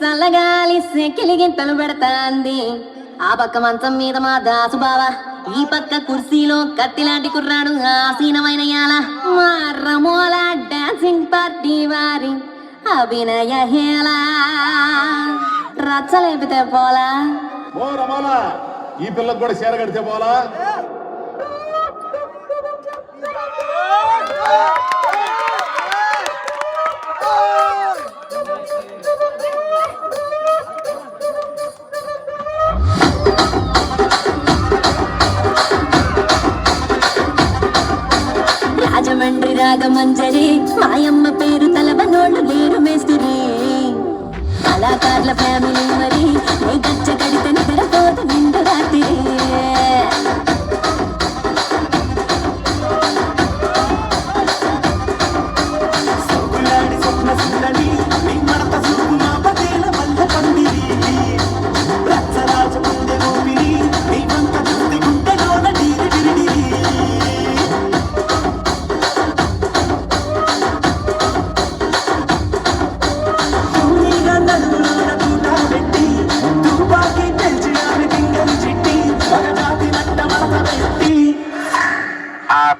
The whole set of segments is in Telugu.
చల్లగాలి సెకిలిగింతలు పెడతాంది. ఆ పక్క మంచం మీద మా దాసు బావా, ఈ పక్క కుర్సీలో కత్తిలాంటి కుర్రాడు ఆసీనమైన యాల. మా రమోల డాన్సింగ్ పార్టీ వారి అభినయ హేళ రచ్చలేపితే పోలా. ఓ రమోలా, ఈ పిల్లకు కూడా చీర కడితే పోలా. రాజమండ్రి రాగమంజరి మాయమ్మ పేరు తలవనోళ్ళు లేరు మేస్తిరి. కళాకారుల ఫ్యామిలీ మరి ఏ గచ్చ కడితే నిద్రపోదు నిండు రాత్రి.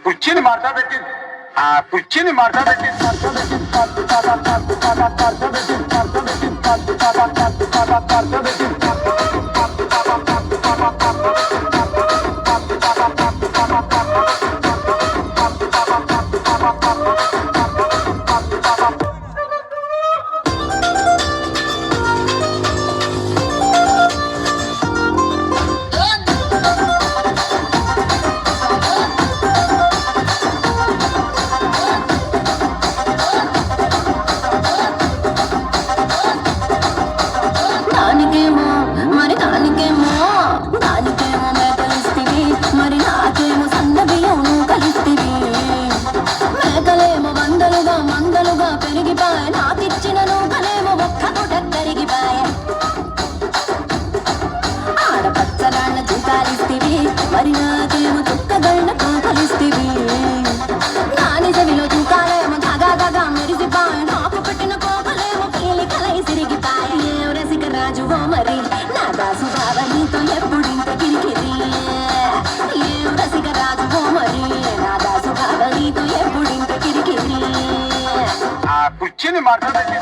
కుర్చీని మార్చబెట్టి కుర్చీని మార్చబెట్టి మరి నాకేమో చుక్కగళ్ళ కోపలిస్తివి. నాని చెవిలో చూకాలేమో దగా మెరిసిపాయ, నాకు పెట్టిన కోపలేమో పీలి కలై సిరిగిపాయ. ఏ రసిక రాజువో మరి నా దాసు బావ నీతో ఎప్పుడింత కిరికిరి. ఏ రసిక రాజువో మరి నా దాసు బావ నీతో ఎప్పుడింత కిరికిరి. కుర్చీని మార్చబెట్టి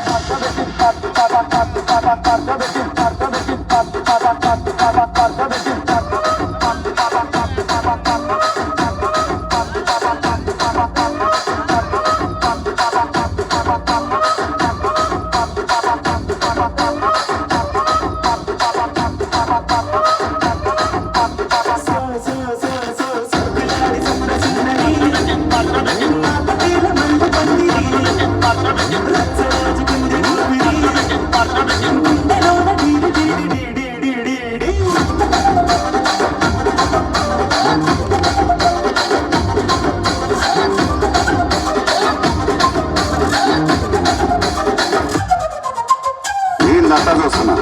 చూస్తున్నా.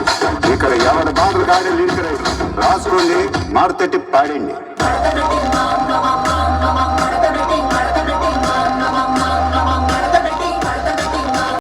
ఇక్కడ ఎవరి బాధలు కాడే లిరిక్ రాసుకోండి, మారుతట్టి పాడండి.